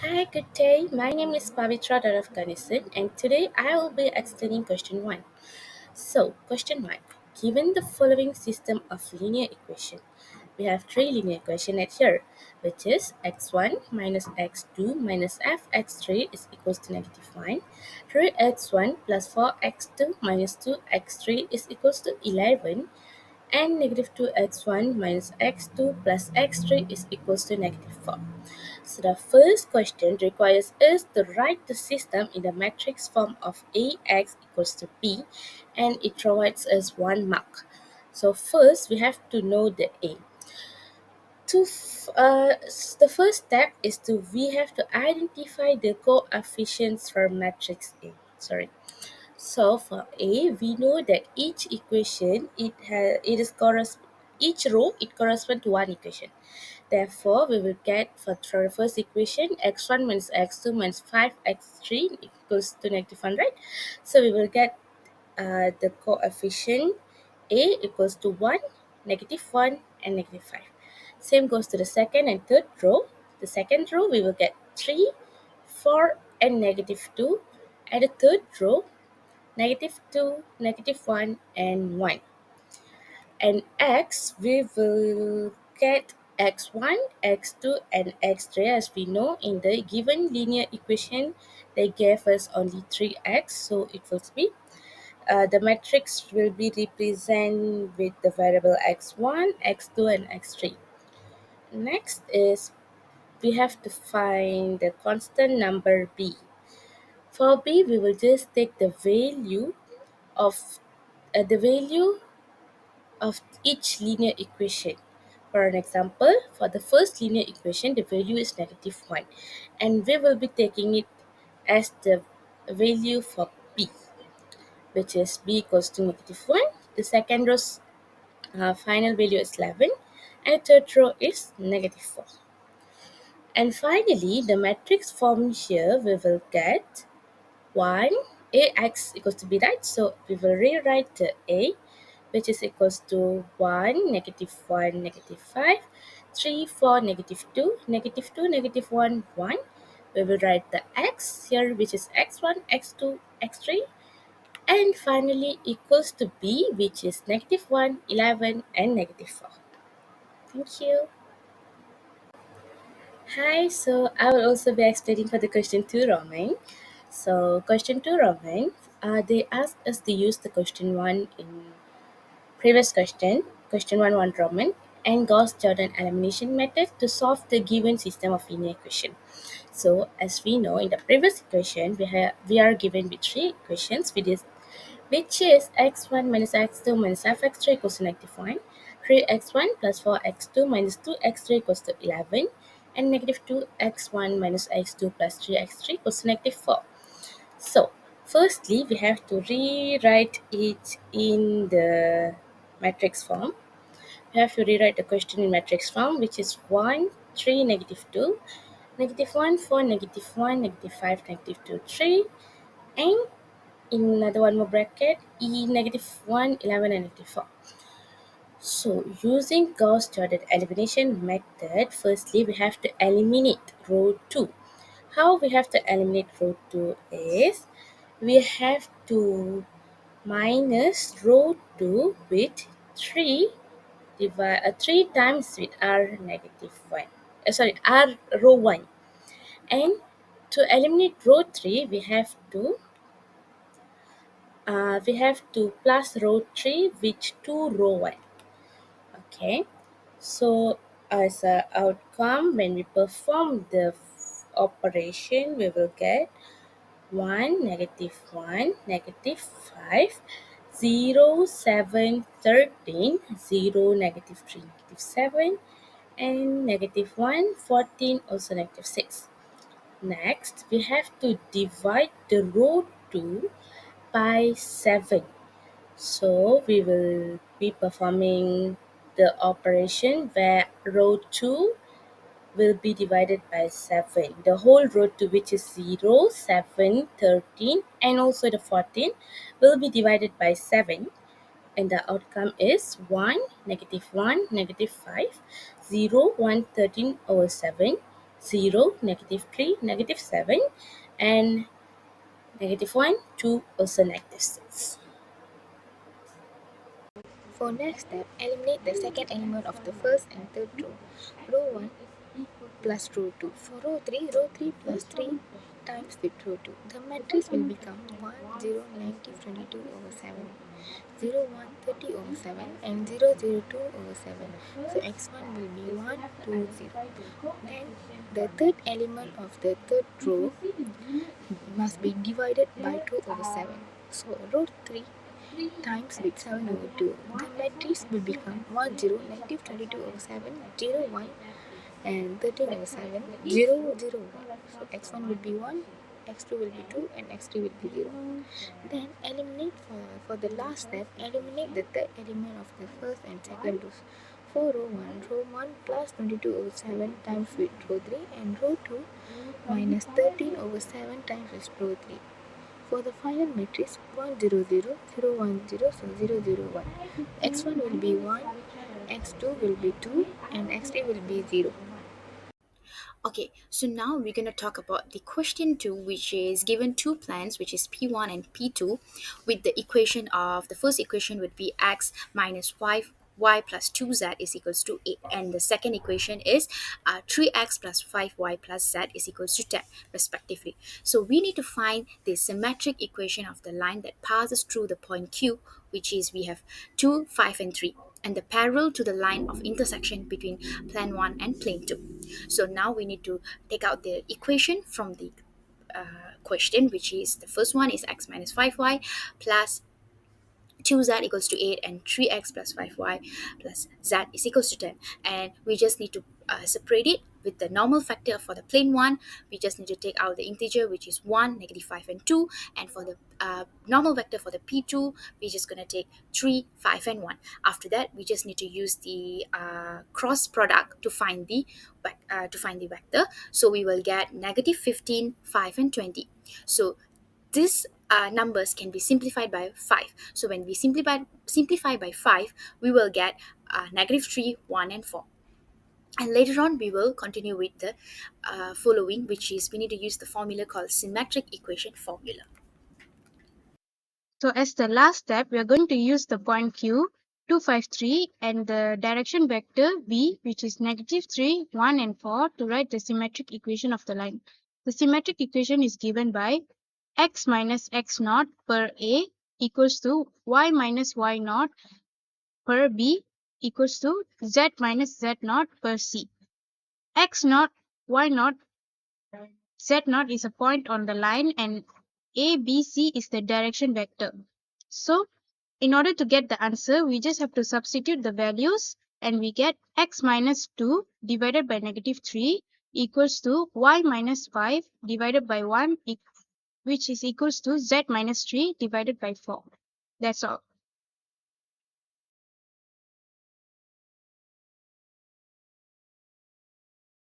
Hi, good day. My name is Pavitra Afghanistan, and today I will be explaining question 1. So, question 1. Given the following system of linear equation, we have three linear equations at here, which is x1 minus x2 minus fx3 is equals to negative 1, 3x1 plus 4x2 minus 2x3 is equals to 11, and negative 2x1 minus x2 plus x3 is equals to negative 4. So the first question requires us to write the system in the matrix form of Ax equals to B, and it provides us 1 mark. So first we have to know the A. The first step is to we have to identify the coefficients for matrix A. Sorry. So for A, we know that each equation each row it corresponds to one equation. Therefore, we will get for the first equation x1 minus x2 minus 5x3 equals to negative 1, right? So we will get the coefficient A equals to 1, negative 1, and negative 5. Same goes to the second and third row. The second row we will get 3, 4, and negative 2. And the third row, negative 2, negative 1, and 1. And x, we will get x1, x2, and x3. As we know, in the given linear equation, they gave us only 3x, so it will be the matrix will be represented with the variable x1, x2, and x3. Next is we have to find the constant number b. For b, we will just take of the value of each linear equation. For an example, for the first linear equation, the value is negative 1, and we will be taking it as the value for b, which is b equals to negative 1. The second row's final value is 11, and the third row is negative 4. And finally, the matrix form here, we will get 1, ax equals to b, right? So we will rewrite the a, which is equals to 1, negative 1, negative 5, 3, 4, negative 2, negative 2, negative 1, 1. We will write the x here, which is x1, x2, x3, and finally equals to b, which is negative 1, 11, and negative 4. Thank you. Hi, so I will also be explaining for the question 2 Roman. So question 2 Roman, they asked us to use the question 1 in previous question 1 Roman, and Gauss-Jordan elimination method to solve the given system of linear equation. So as we know, in the previous equation, we are given with three equations, which is x1 minus x2 minus fx3 equals to negative 1, 3x1 plus 4x2 minus 2x3 equals to 11, and negative 2x1 minus x2 plus 3x3 equals to negative 4. So, firstly, we have to rewrite it in the matrix form. We have to rewrite the question in matrix form, which is 1, 3, negative 2, negative 1, 4, negative 1, negative 5, negative 2, 3, and in another one more bracket, e negative 1, 11, and negative 4. So, using Gauss-Jordan elimination method, firstly, we have to eliminate row 2. How we have to eliminate row 2 is, we have to minus row 2 with 3 times with r negative 1. R row 1. And to eliminate row 3, we have to plus row 3 with 2 row 1. Okay. So as a outcome, when we perform the operation, we will get 1, negative 1, negative 5, 0, 7, 13, 0, negative 3, negative 7, and negative 1, 14, also negative 6. Next, we have to divide the row 2 by 7. So we will be performing the operation where row 2 will be divided by 7. The whole row to which is 0, 7, 13, and also the 14 will be divided by 7, and the outcome is 1, negative 1, negative 5, 0, 1, 13 over 7, 0, -3, -7, and -1, 2, also -6. For next step, eliminate the second element of the first and third row. Row 1 plus row 2. For row 3 plus 3 times with row 2. The matrix will become 1, 0, 90, 22 over 7, 0, 1, 30 over 7, and 0, 0, 2 over 7. So x1 will be 1, 2, 0. Then the third element of the third row must be divided by 2 over 7. So row 3 times with 7 over 2. The matrix will become 1, 0, negative 22 over 7, 0, 1, and 13 over 7, 0, 0, 1. So x1 will be 1, x2 will be 2, and x3 will be 0. Then eliminate for the last step, eliminate the third element of the first and second rows. For row 1 plus 22 over 7 times with row 3, and row 2 minus 13 over 7 times with row 3. For the final matrix 1 0 0 0 1 0, so 0 0 1. X1 will be 1, x2 will be 2, and x3 will be 0. Okay, so now we're going to talk about the question 2, which is given two plans, which is P1 and P2, with the equation of the first equation would be x minus 5y plus 2z is equals to 8, and the second equation is 3x plus 5y plus z is equals to 10 respectively. So we need to find the symmetric equation of the line that passes through the point Q, which is we have 2, 5 and 3, and the parallel to the line of intersection between plane 1 and plane 2. So now we need to take out the equation from the question, which is the first one is x minus 5y plus 2z equals to 8, and 3x plus 5y plus z is equals to 10, and we just need to separate it with the normal factor. For the plane 1, we just need to take out the integer, which is 1, -5 and 2, and for the normal vector for the p2, we're just going to take 3, 5 and 1. After that, we just need to use the cross product to find the vector. So we will get -15, 5 and 20. So these numbers can be simplified by 5. So when we simplify by 5, we will get -3, 1 and 4. And later on, we will continue with the following, which is we need to use the formula called symmetric equation formula. So as the last step, we are going to use the point Q, 2, 5, 3 and the direction vector V, which is -3, 1 and 4 to write the symmetric equation of the line. The symmetric equation is given by x minus x naught per A equals to y minus y naught per B equals to z minus z naught per C. X naught, y naught, z naught is a point on the line, and A, B, C is the direction vector. So in order to get the answer, we just have to substitute the values, and we get x minus 2 divided by -3 equals to y minus 5 divided by 1, which is equals to z minus 3 divided by 4. That's all.